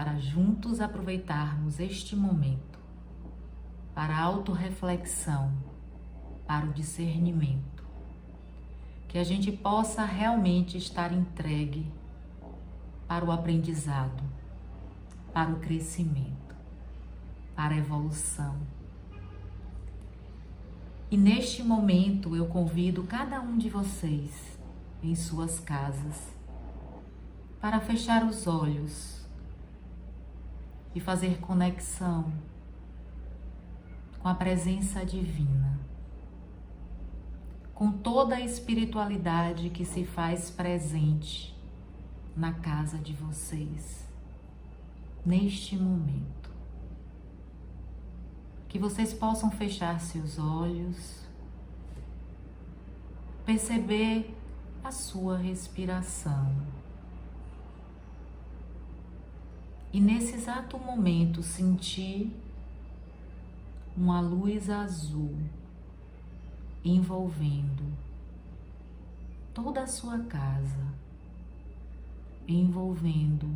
para juntos aproveitarmos este momento para a autorreflexão, para o discernimento, que a gente possa realmente estar entregue para o aprendizado, para o crescimento, para a evolução. E neste momento eu convido cada um de vocês em suas casas para fechar os olhos e fazer conexão com a presença divina, com toda a espiritualidade que se faz presente na casa de vocês, neste momento. Que vocês possam fechar seus olhos, perceber a sua respiração. E nesse exato momento sentir uma luz azul envolvendo toda a sua casa, envolvendo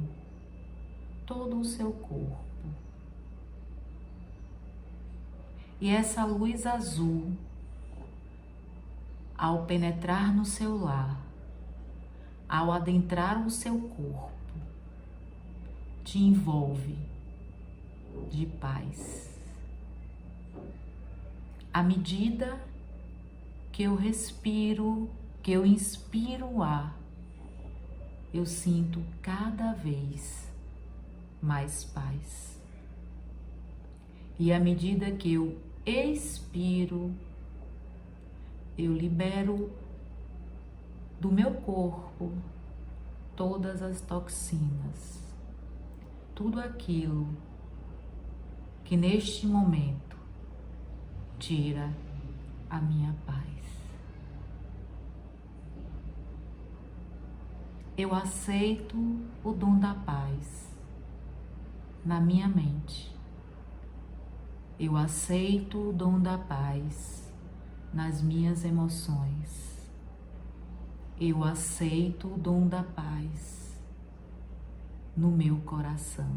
todo o seu corpo. E essa luz azul, ao penetrar no seu lar, ao adentrar o seu corpo, te envolve de paz. À medida que eu respiro, que eu inspiro o ar, eu sinto cada vez mais paz. E à medida que eu expiro, eu libero do meu corpo todas as toxinas, tudo aquilo que neste momento tira a minha paz. Eu aceito o dom da paz na minha mente. Eu aceito o dom da paz nas minhas emoções. Eu aceito o dom da paz no meu coração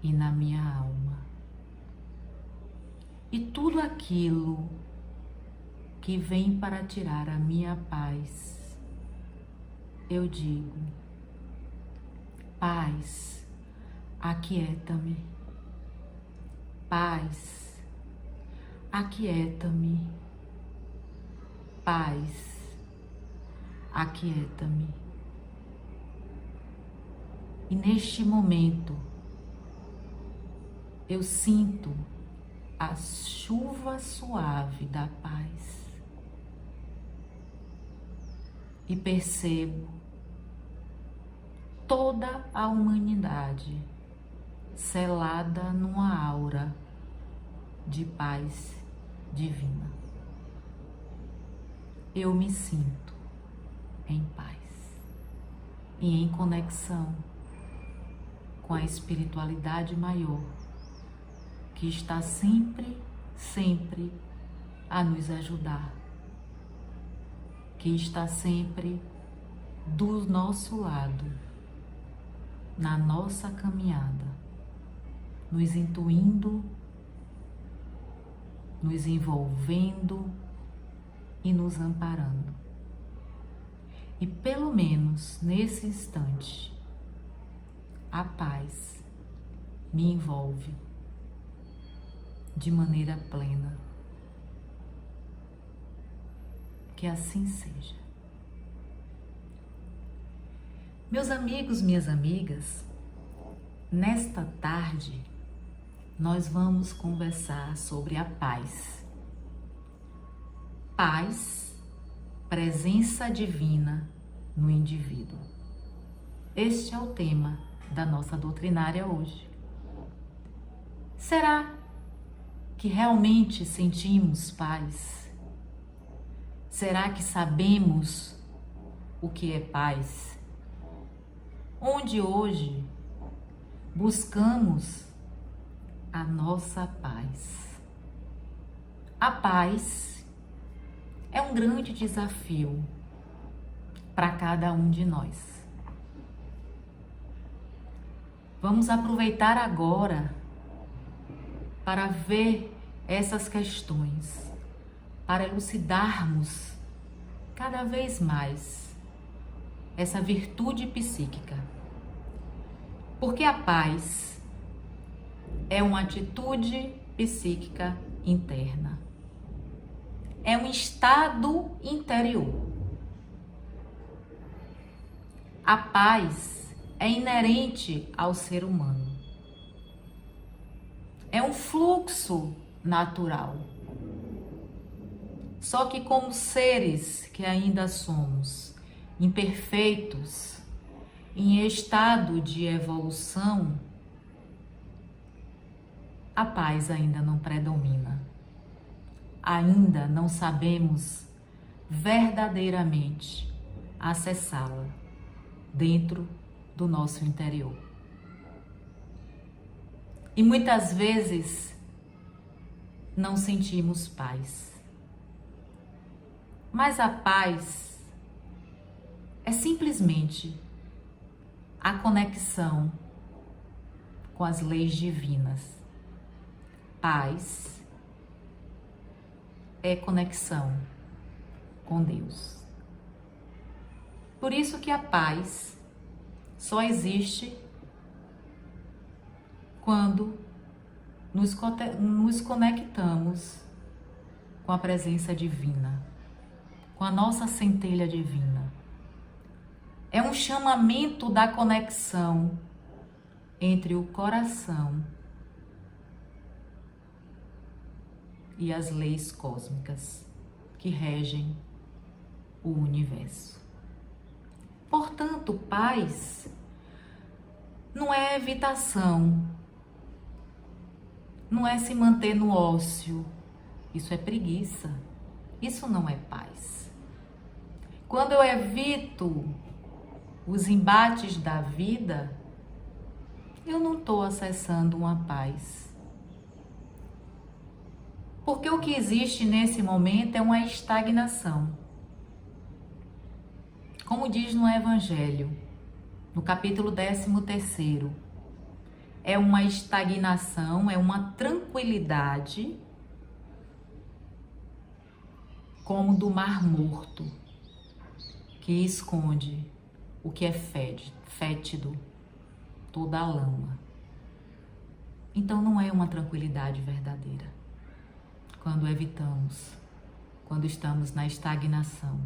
e na minha alma. E tudo aquilo que vem para tirar a minha paz, eu digo: paz, aquieta-me. Paz, aquieta-me. Paz, aquieta-me. E neste momento, eu sinto a chuva suave da paz e percebo toda a humanidade selada numa aura de paz divina. Eu me sinto em paz e em conexão com a espiritualidade maior que está sempre, sempre a nos ajudar, que está sempre do nosso lado, na nossa caminhada, nos intuindo, nos envolvendo e nos amparando. E pelo menos nesse instante, a paz me envolve de maneira plena. Que assim seja. Meus amigos, minhas amigas, nesta tarde nós vamos conversar sobre a paz. Paz, presença divina no indivíduo. Este é o tema da nossa doutrinária hoje. Será que realmente sentimos paz? Será que sabemos o que é paz? Onde hoje buscamos a nossa paz? A paz é um grande desafio para cada um de nós. Vamos aproveitar agora para ver essas questões, para elucidarmos cada vez mais essa virtude psíquica. Porque a paz é uma atitude psíquica interna. É um estado interior. A paz é inerente ao ser humano. É um fluxo natural. Só que como seres que ainda somos imperfeitos, em estado de evolução, a paz ainda não predomina. Ainda não sabemos verdadeiramente acessá-la dentro do nosso interior. E muitas vezes não sentimos paz. Mas a paz é simplesmente a conexão com as leis divinas. Paz é conexão com Deus. Por isso que a paz só existe quando nos conectamos com a presença divina, com a nossa centelha divina. É um chamamento da conexão entre o coração e as leis cósmicas que regem o universo. Portanto, paz não é evitação, não é se manter no ócio. Isso é preguiça. Isso não é paz. Quando eu evito os embates da vida, eu não estou acessando uma paz. Porque o que existe nesse momento é uma estagnação. Como diz no Evangelho, no capítulo 13º, é uma estagnação, é uma tranquilidade, como do Mar Morto, que esconde o que é fétido, toda a lama. Então não é uma tranquilidade verdadeira. Quando evitamos, quando estamos na estagnação,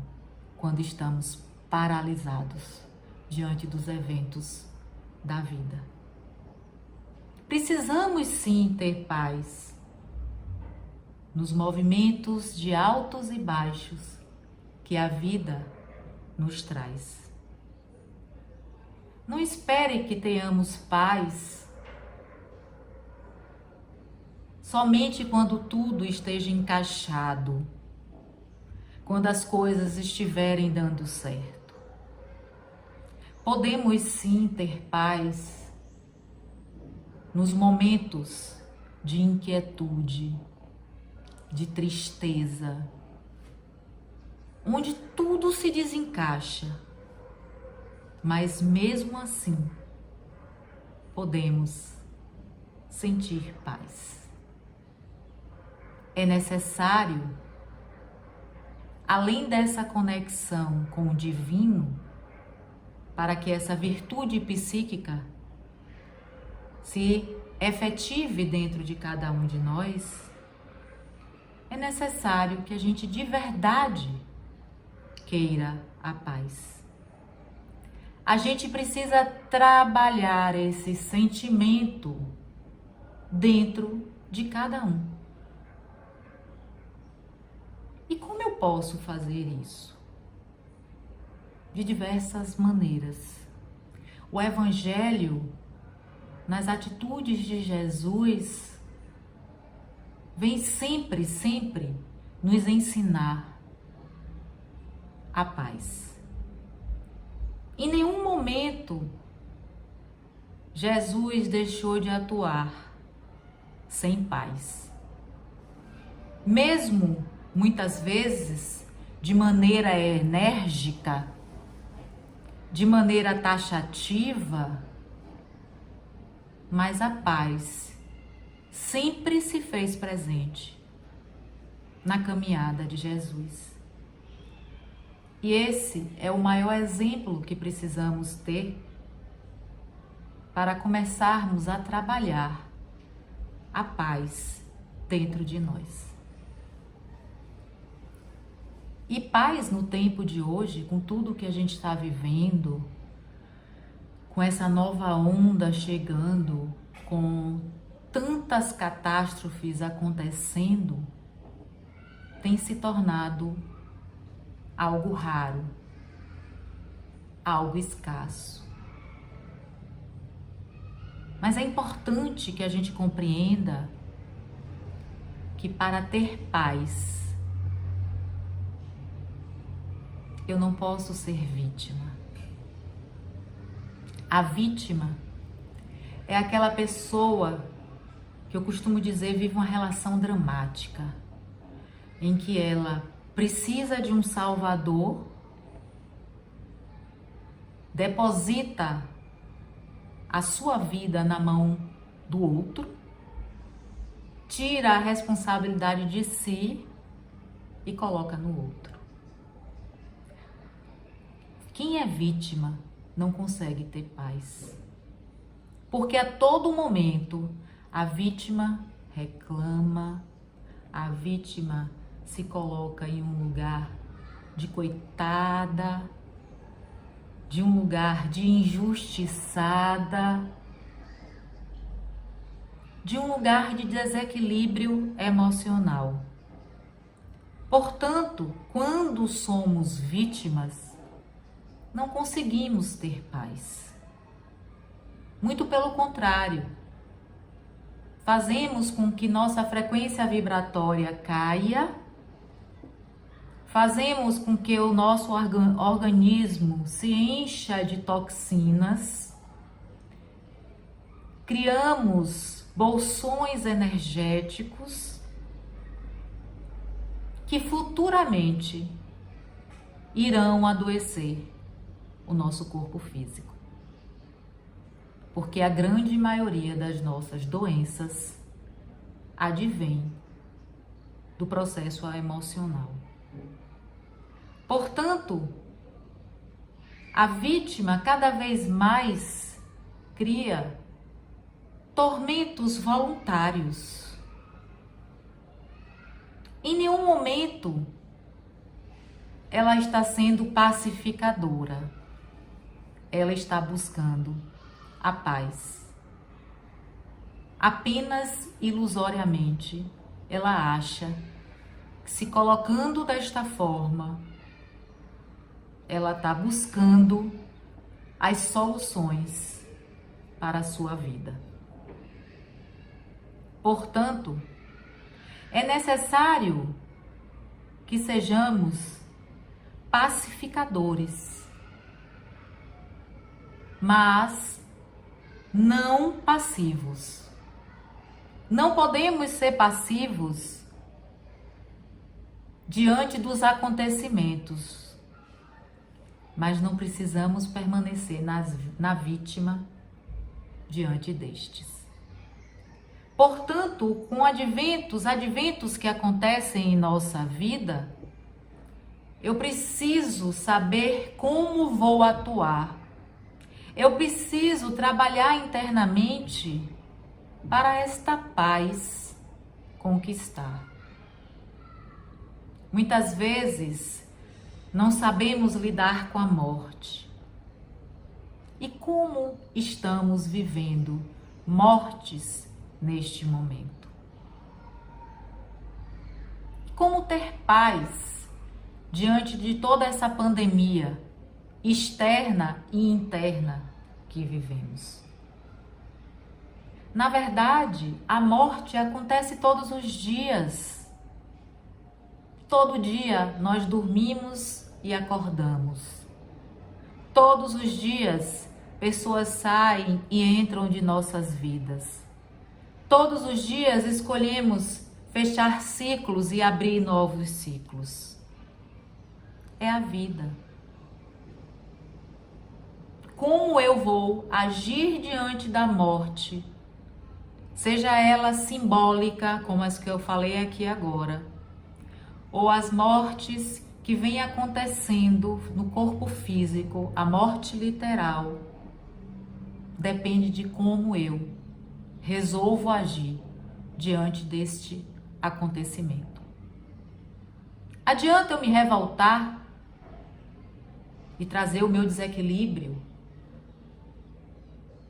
quando estamos paralisados diante dos eventos da vida. Precisamos sim ter paz nos movimentos de altos e baixos que a vida nos traz. Não espere que tenhamos paz somente quando tudo esteja encaixado, quando as coisas estiverem dando certo. Podemos sim ter paz nos momentos de inquietude, de tristeza, onde tudo se desencaixa, mas mesmo assim podemos sentir paz. É necessário, além dessa conexão com o divino, para que essa virtude psíquica se efetive dentro de cada um de nós, é necessário que a gente de verdade queira a paz. A gente precisa trabalhar esse sentimento dentro de cada um. E como eu posso fazer isso? De diversas maneiras. O Evangelho, nas atitudes de Jesus, vem sempre nos ensinar a paz. Em nenhum momento Jesus deixou de atuar sem paz. Mesmo muitas vezes de maneira enérgica, de maneira taxativa, mas a paz sempre se fez presente na caminhada de Jesus. E esse é o maior exemplo que precisamos ter para começarmos a trabalhar a paz dentro de nós. E paz no tempo de hoje, com tudo que a gente está vivendo, com essa nova onda chegando, com tantas catástrofes acontecendo, tem se tornado algo raro, algo escasso. Mas é importante que a gente compreenda que para ter paz, eu não posso ser vítima. A vítima é aquela pessoa que eu costumo dizer vive uma relação dramática, em que ela precisa de um salvador, deposita a sua vida na mão do outro, tira a responsabilidade de si e coloca no outro. Quem é vítima não consegue ter paz, porque a todo momento a vítima reclama, a vítima se coloca em um lugar de coitada, de um lugar de injustiçada, de um lugar de desequilíbrio emocional. Portanto, quando somos vítimas, não conseguimos ter paz. Muito pelo contrário, fazemos com que nossa frequência vibratória caia, fazemos com que o nosso organismo se encha de toxinas, criamos bolsões energéticos que futuramente irão adoecer o nosso corpo físico. Porque a grande maioria das nossas doenças advém do processo emocional. Portanto, a vítima cada vez mais cria tormentos voluntários. Em nenhum momento ela está sendo pacificadora. Ela está buscando a paz. Apenas ilusoriamente ela acha que, se colocando desta forma, ela está buscando as soluções para a sua vida. Portanto, é necessário que sejamos pacificadores, mas não passivos. Não podemos ser passivos diante dos acontecimentos, mas não precisamos permanecer na vítima diante destes. Portanto, com adventos que acontecem em nossa vida, eu preciso saber como vou atuar. Eu preciso trabalhar internamente para esta paz conquistar. Muitas vezes não sabemos lidar com a morte. E como estamos vivendo mortes neste momento? Como ter paz diante de toda essa pandemia externa e interna que vivemos? Na verdade, a morte acontece todos os dias. Todo dia nós dormimos e acordamos. Todos os dias pessoas saem e entram de nossas vidas. Todos os dias escolhemos fechar ciclos e abrir novos ciclos. É a vida. Como eu vou agir diante da morte seja ela simbólica, como as que eu falei aqui agora, ou as mortes que vêm acontecendo no corpo físico, a morte literal, depende de como eu resolvo agir diante deste acontecimento. Adianta eu me revoltar e trazer o meu desequilíbrio,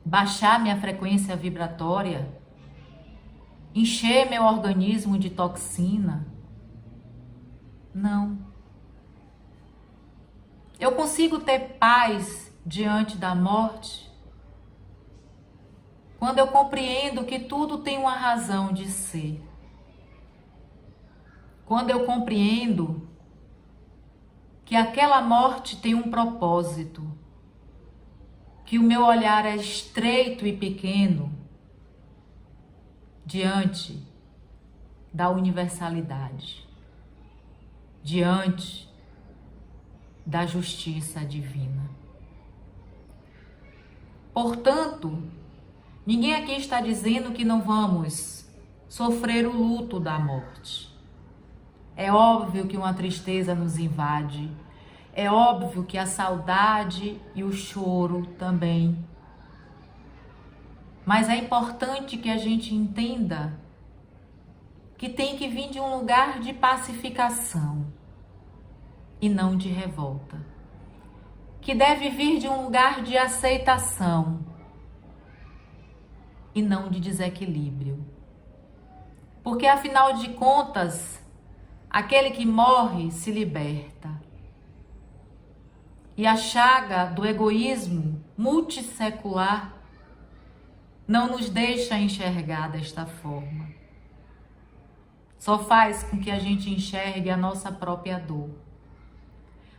baixar minha frequência vibratória, encher meu organismo de toxina? Não. Eu consigo ter paz diante da morte quando eu compreendo que tudo tem uma razão de ser. Quando eu compreendo que aquela morte tem um propósito, que o meu olhar é estreito e pequeno diante da universalidade, diante da justiça divina. Portanto, ninguém aqui está dizendo que não vamos sofrer o luto da morte. É óbvio que uma tristeza nos invade. É óbvio que a saudade e o choro também. Mas é importante que a gente entenda que tem que vir de um lugar de pacificação e não de revolta. Que deve vir de um lugar de aceitação e não de desequilíbrio. Porque, afinal de contas, aquele que morre se liberta. E a chaga do egoísmo multissecular não nos deixa enxergar desta forma. Só faz com que a gente enxergue a nossa própria dor.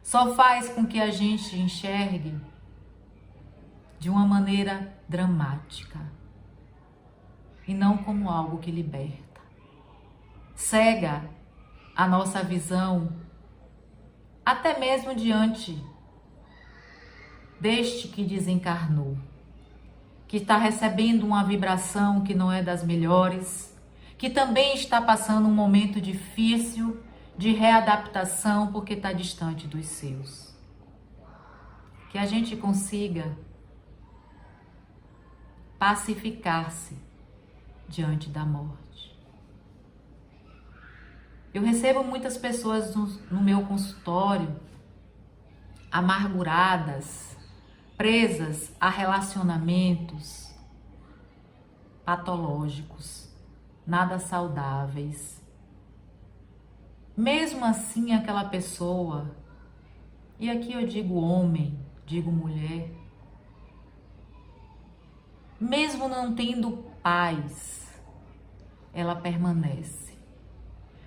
Só faz com que a gente enxergue de uma maneira dramática e não como algo que liberta. Cega a nossa visão, até mesmo diante deste que desencarnou, que está recebendo uma vibração que não é das melhores, que também está passando um momento difícil de readaptação porque está distante dos seus. Que a gente consiga pacificar-se diante da morte. Eu recebo muitas pessoas no meu consultório amarguradas, presas a relacionamentos patológicos, nada saudáveis. Mesmo assim, aquela pessoa, e aqui eu digo homem, digo mulher, mesmo não tendo paz, ela permanece.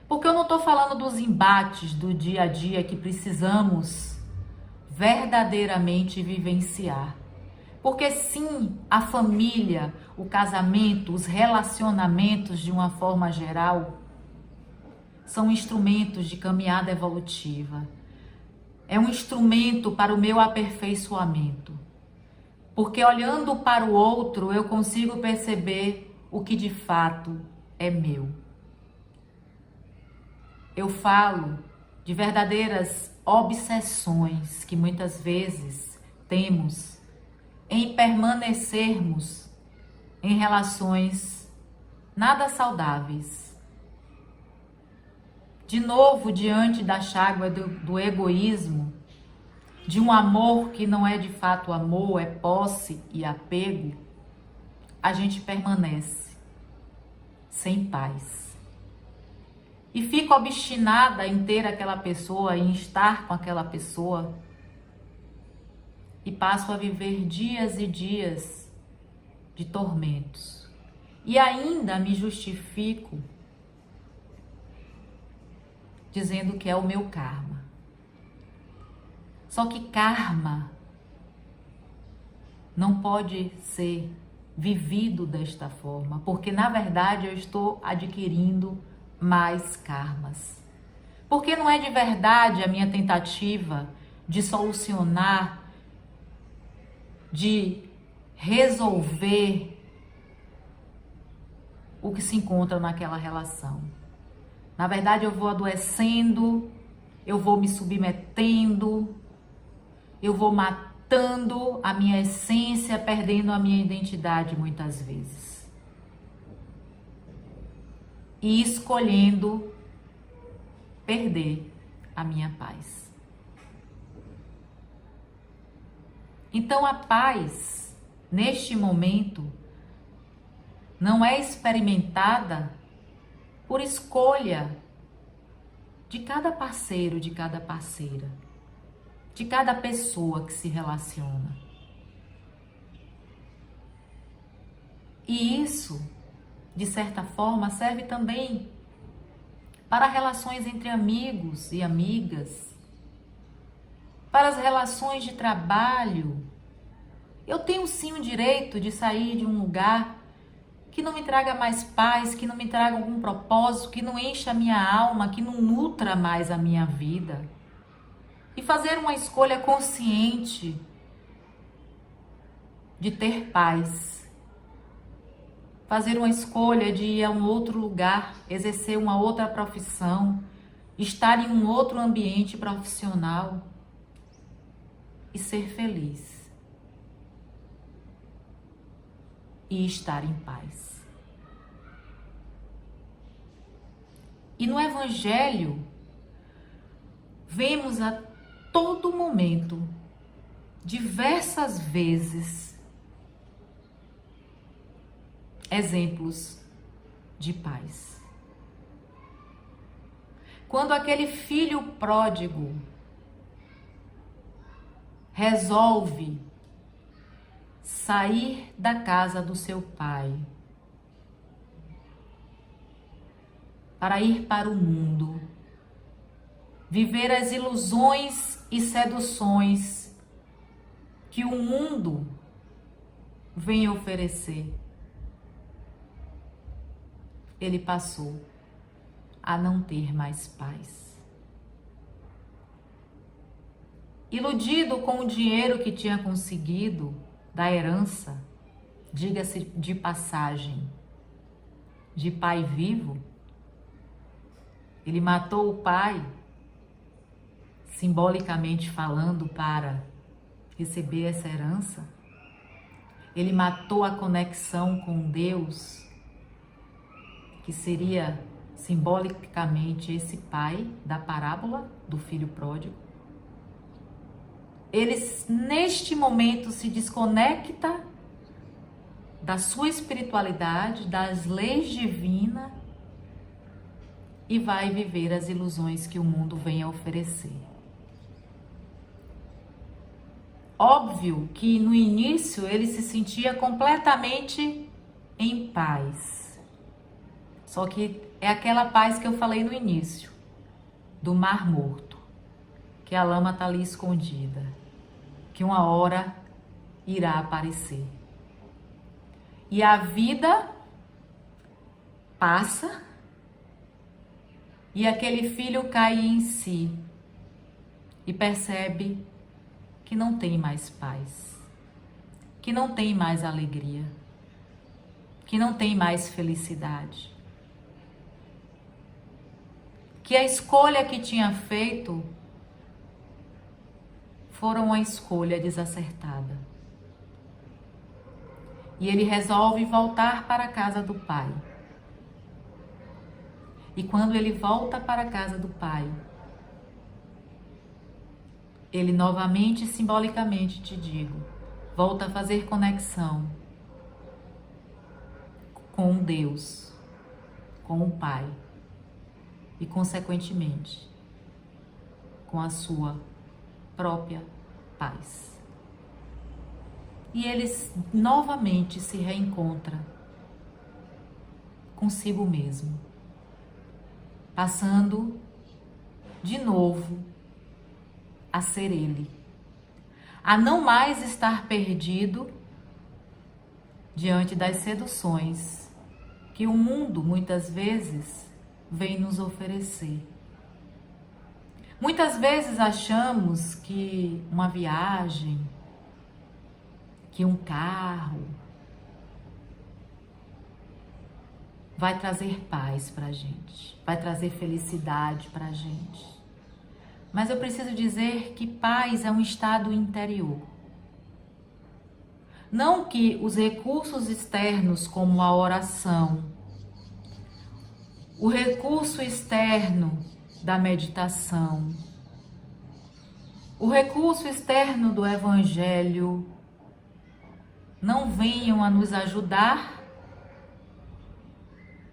Porque eu não estou falando dos embates do dia a dia que precisamos verdadeiramente vivenciar. Porque sim, a família, o casamento, os relacionamentos de uma forma geral são instrumentos de caminhada evolutiva. É um instrumento para o meu aperfeiçoamento. Porque olhando para o outro, eu consigo perceber o que de fato é meu. Eu falo de verdadeiras obsessões que muitas vezes temos em permanecermos em relações nada saudáveis. De novo, diante da chágua do egoísmo, de um amor que não é de fato amor, é posse e apego, a gente permanece sem paz. E fico obstinada em ter aquela pessoa, em estar com aquela pessoa. E passo a viver dias e dias de tormentos. E ainda me justifico dizendo que é o meu karma. Só que karma não pode ser vivido desta forma, porque na verdade eu estou adquirindo mais karmas. Porque não é de verdade a minha tentativa de solucionar, de resolver o que se encontra naquela relação. Na verdade, eu vou adoecendo, eu vou me submetendo, eu vou matando a minha essência, perdendo a minha identidade muitas vezes. E escolhendo perder a minha paz. Então a paz, neste momento, não é experimentada por escolha de cada parceiro, de cada parceira, de cada pessoa que se relaciona. E isso, de certa forma, serve também para relações entre amigos e amigas, para as relações de trabalho. Eu tenho sim o direito de sair de um lugar que não me traga mais paz, que não me traga algum propósito, que não encha a minha alma, que não nutra mais a minha vida. E fazer uma escolha consciente de ter paz. Fazer uma escolha de ir a um outro lugar, exercer uma outra profissão, estar em um outro ambiente profissional e ser feliz. E estar em paz. E no Evangelho, vemos a todo momento, diversas vezes, exemplos de paz. Quando aquele filho pródigo resolve sair da casa do seu pai para ir para o mundo, viver as ilusões e seduções que o mundo vem oferecer, ele passou a não ter mais paz. Iludido com o dinheiro que tinha conseguido da herança, diga-se de passagem, de pai vivo, ele matou o pai, simbolicamente falando, para receber essa herança. Ele matou a conexão com Deus, que seria simbolicamente esse pai da parábola do filho pródigo. Ele, neste momento, se desconecta da sua espiritualidade, das leis divinas, e vai viver as ilusões que o mundo vem a oferecer. Óbvio que no início ele se sentia completamente em paz. Só que é aquela paz que eu falei no início, do Mar Morto, que a lama está ali escondida, que uma hora irá aparecer. E a vida passa e aquele filho cai em si e percebe que não tem mais paz, que não tem mais alegria, que não tem mais felicidade. Que a escolha que tinha feito foram uma escolha desacertada. E ele resolve voltar para a casa do pai. E quando ele volta para a casa do pai, ele novamente, simbolicamente, te digo, volta a fazer conexão com Deus, com o Pai e, consequentemente, com a sua própria paz. E ele novamente se reencontra consigo mesmo, passando de novo a ser ele, a não mais estar perdido diante das seduções que o mundo muitas vezes vem nos oferecer. Muitas vezes achamos que uma viagem, que um carro, vai trazer paz pra gente, vai trazer felicidade pra gente. Mas eu preciso dizer que paz é um estado interior. Não que os recursos externos, como a oração, o recurso externo da meditação, o recurso externo do Evangelho, não venham a nos ajudar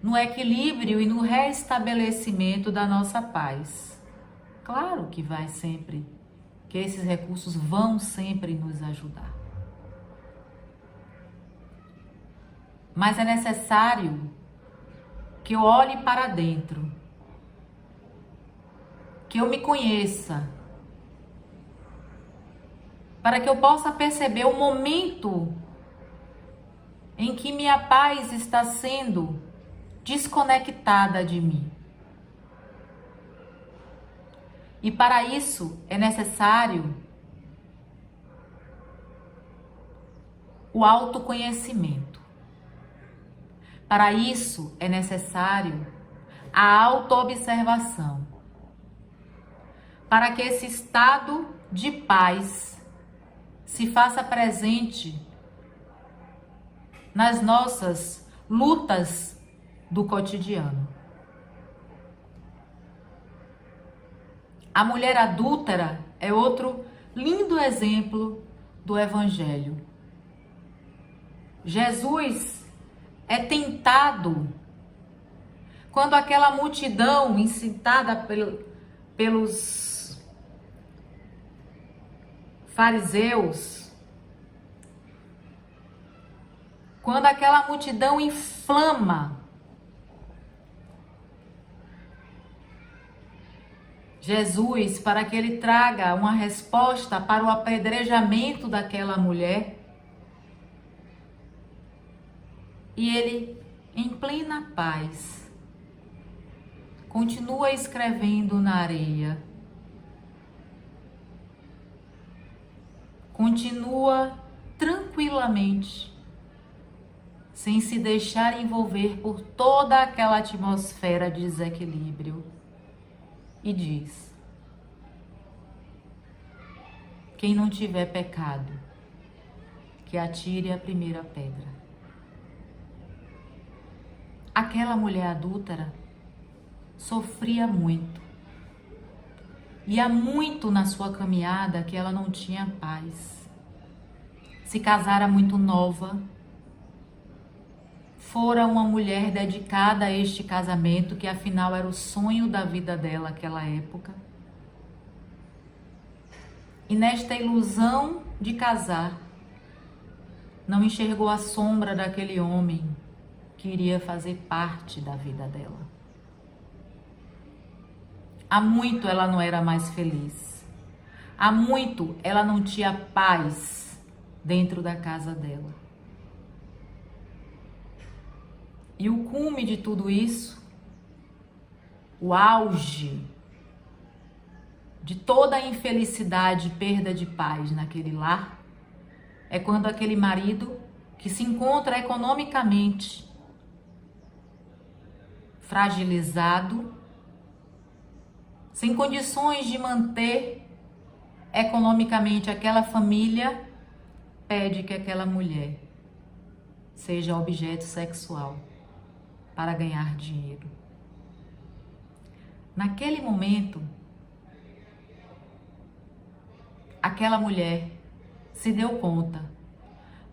no equilíbrio e no restabelecimento da nossa paz. Claro que vai sempre, que esses recursos vão sempre nos ajudar. Mas é necessário que eu olhe para dentro, que eu me conheça, para que eu possa perceber o momento em que minha paz está sendo desconectada de mim. E para isso é necessário o autoconhecimento. Para isso é necessário a autoobservação. Para que esse estado de paz se faça presente nas nossas lutas do cotidiano. A mulher adúltera é outro lindo exemplo do Evangelho. Jesus é tentado quando aquela multidão incitada pelos fariseus, quando aquela multidão inflama Jesus para que ele traga uma resposta para o apedrejamento daquela mulher. E ele, em plena paz, continua escrevendo na areia, continua tranquilamente, sem se deixar envolver por toda aquela atmosfera de desequilíbrio, e diz: quem não tiver pecado, que atire a primeira pedra. Aquela mulher adúltera sofria muito. E há muito na sua caminhada que ela não tinha paz. Se casara muito nova. Fora uma mulher dedicada a este casamento, que afinal era o sonho da vida dela naquela época. E nesta ilusão de casar, não enxergou a sombra daquele homem que iria fazer parte da vida dela. Há muito ela não era mais feliz. Há muito ela não tinha paz dentro da casa dela. E o cume de tudo isso, o auge de toda a infelicidade e perda de paz naquele lar, é quando aquele marido que se encontra economicamente fragilizado, sem condições de manter economicamente aquela família, pede que aquela mulher seja objeto sexual para ganhar dinheiro. Naquele momento, aquela mulher se deu conta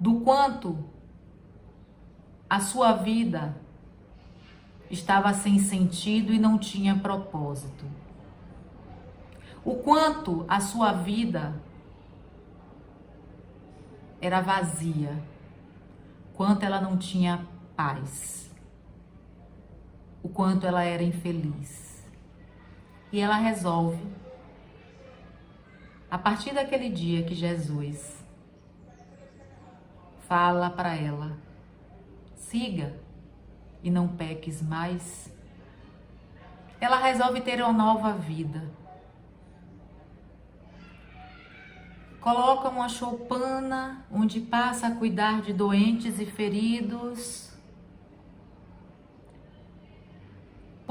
do quanto a sua vida estava sem sentido e não tinha propósito. O quanto a sua vida era vazia, quanto ela não tinha paz, o quanto ela era infeliz. E ela resolve, a partir daquele dia que Jesus fala para ela: siga e não peques mais, ela resolve ter uma nova vida. Coloca uma choupana onde passa a cuidar de doentes e feridos,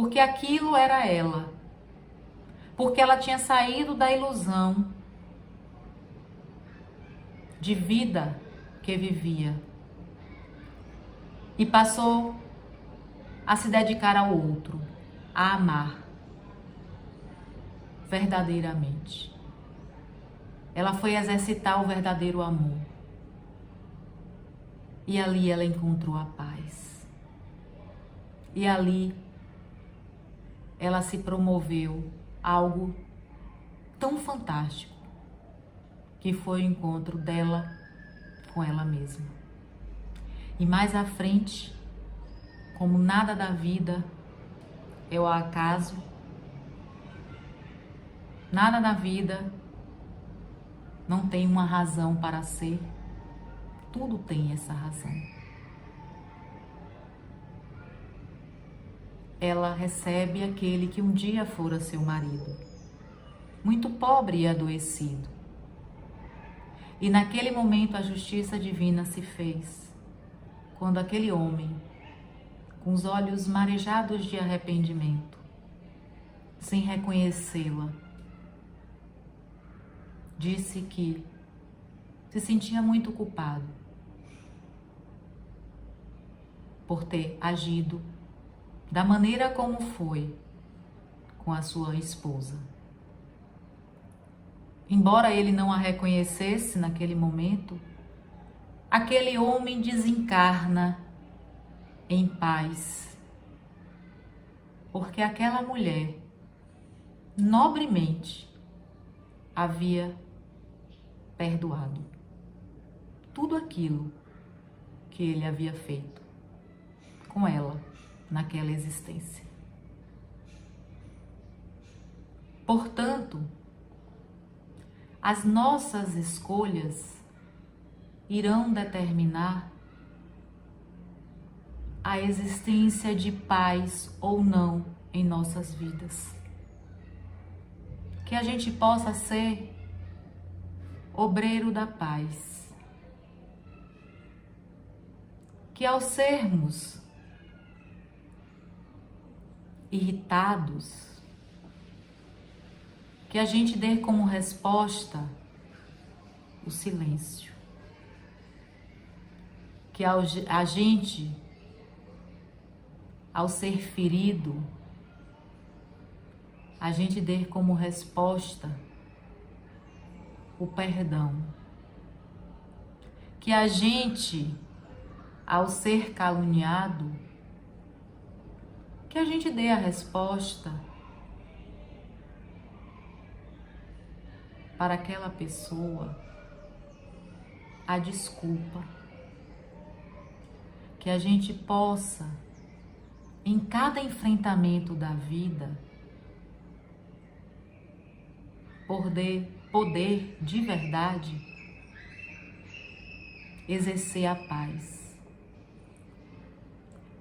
porque aquilo era ela, porque ela tinha saído da ilusão de vida que vivia e passou a se dedicar ao outro, a amar verdadeiramente. Ela foi exercitar o verdadeiro amor. E ali ela encontrou a paz. E ali ela se promoveu algo tão fantástico, que foi o encontro dela com ela mesma. E mais à frente, como nada da vida é o acaso, nada da vida não tem uma razão para ser, tudo tem essa razão. Ela recebe aquele que um dia fora seu marido, muito pobre e adoecido. E naquele momento a justiça divina se fez, quando aquele homem, com os olhos marejados de arrependimento, sem reconhecê-la, disse que se sentia muito culpado por ter agido da maneira como foi com a sua esposa. Embora ele não a reconhecesse naquele momento, aquele homem desencarna em paz, porque aquela mulher nobremente havia perdoado tudo aquilo que ele havia feito com ela naquela existência. Portanto, as nossas escolhas irão determinar a existência de paz ou não em nossas vidas. Que a gente possa ser obreiro da paz. Que ao sermos irritados, que a gente dê como resposta o silêncio. Que a gente, ao ser ferido, a gente dê como resposta o perdão. Que a gente, ao ser caluniado, que a gente dê a resposta para aquela pessoa, a desculpa. Que a gente possa, em cada enfrentamento da vida, poder de verdade exercer a paz.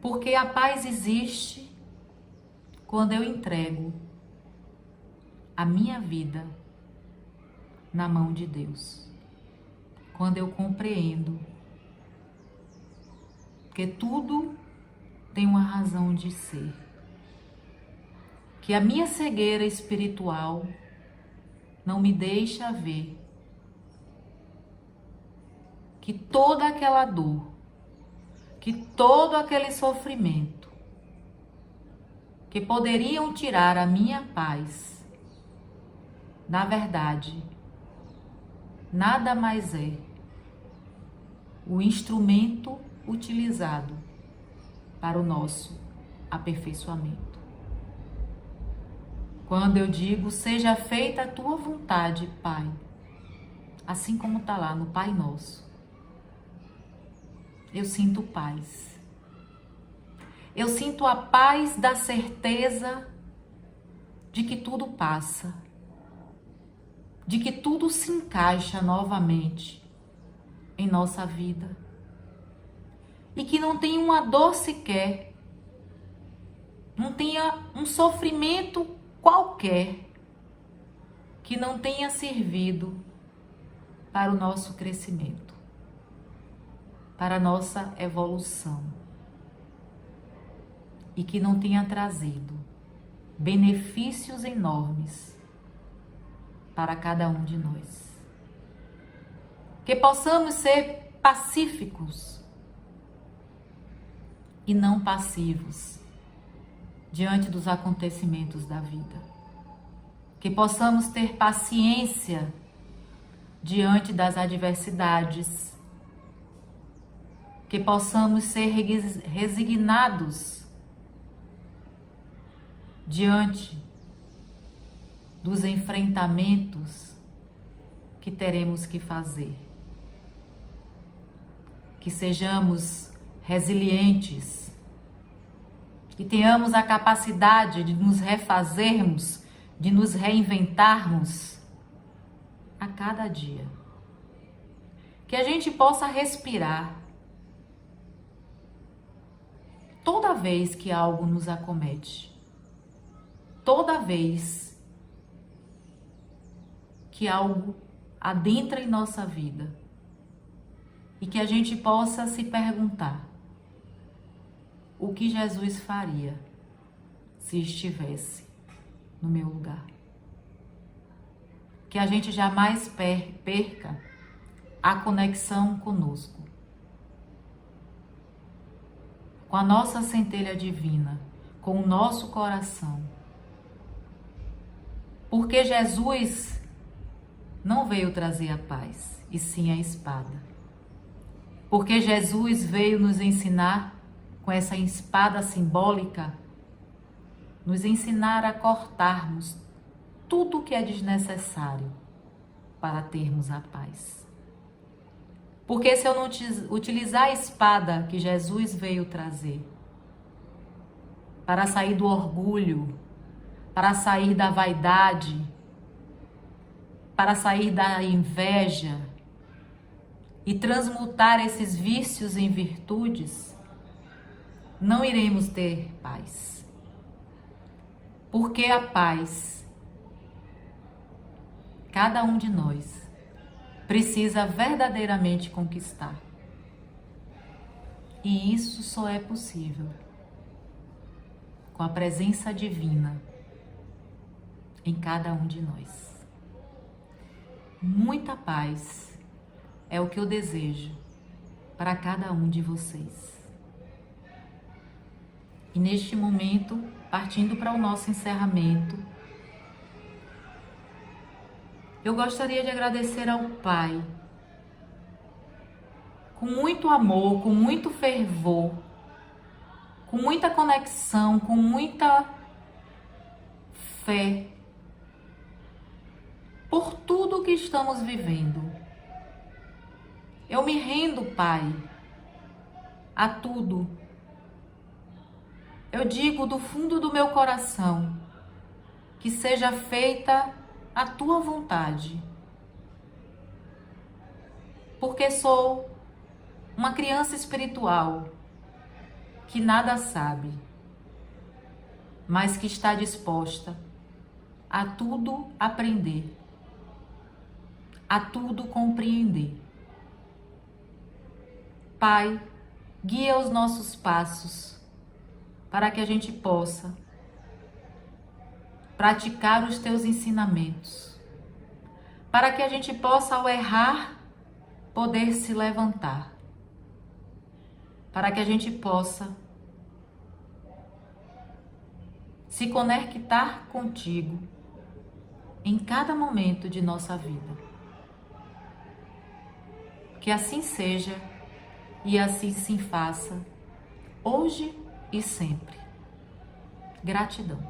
Porque a paz existe quando eu entrego a minha vida na mão de Deus. Quando eu compreendo que tudo tem uma razão de ser. Que a minha cegueira espiritual não me deixa ver que toda aquela dor, que todo aquele sofrimento que poderiam tirar a minha paz, na verdade, nada mais é o instrumento utilizado para o nosso aperfeiçoamento. Quando eu digo, seja feita a tua vontade, Pai, assim como está lá no Pai Nosso, eu sinto paz. Eu sinto a paz da certeza de que tudo passa, de que tudo se encaixa novamente em nossa vida e que não tem uma dor sequer, não tenha um sofrimento qualquer que não tenha servido para o nosso crescimento, para a nossa evolução e que não tenha trazido benefícios enormes para cada um de nós. Que possamos ser pacíficos e não passivos diante dos acontecimentos da vida. Que possamos ter paciência diante das adversidades. Que possamos ser resignados diante dos enfrentamentos que teremos que fazer. Que sejamos resilientes, que tenhamos a capacidade de nos refazermos, de nos reinventarmos a cada dia. Que a gente possa respirar toda vez que algo nos acomete, toda vez que algo adentra em nossa vida, e que a gente possa se perguntar: o que Jesus faria se estivesse no meu lugar? Que a gente jamais perca a conexão conosco, com a nossa centelha divina, com o nosso coração. Porque Jesus não veio trazer a paz, e sim a espada. Porque Jesus veio nos ensinar, com essa espada simbólica, nos ensinar a cortarmos tudo o que é desnecessário para termos a paz. Porque se eu não utilizar a espada que Jesus veio trazer, para sair do orgulho, para sair da vaidade, para sair da inveja e transmutar esses vícios em virtudes, não iremos ter paz. Porque a paz, cada um de nós precisa verdadeiramente conquistar. E isso só é possível com a presença divina em cada um de nós. Muita paz é o que eu desejo para cada um de vocês. E neste momento, partindo para o nosso encerramento, eu gostaria de agradecer ao Pai, com muito amor, com muito fervor, com muita conexão, com muita fé, por tudo que estamos vivendo. Eu me rendo, Pai, a tudo. Eu digo do fundo do meu coração, que seja feita a tua vontade, porque sou uma criança espiritual que nada sabe, mas que está disposta a tudo aprender, a tudo compreender. Pai, guia os nossos passos para que a gente possa praticar os teus ensinamentos, para que a gente possa, ao errar, poder se levantar, para que a gente possa se conectar contigo em cada momento de nossa vida. Que assim seja e assim se faça, hoje e sempre. Gratidão.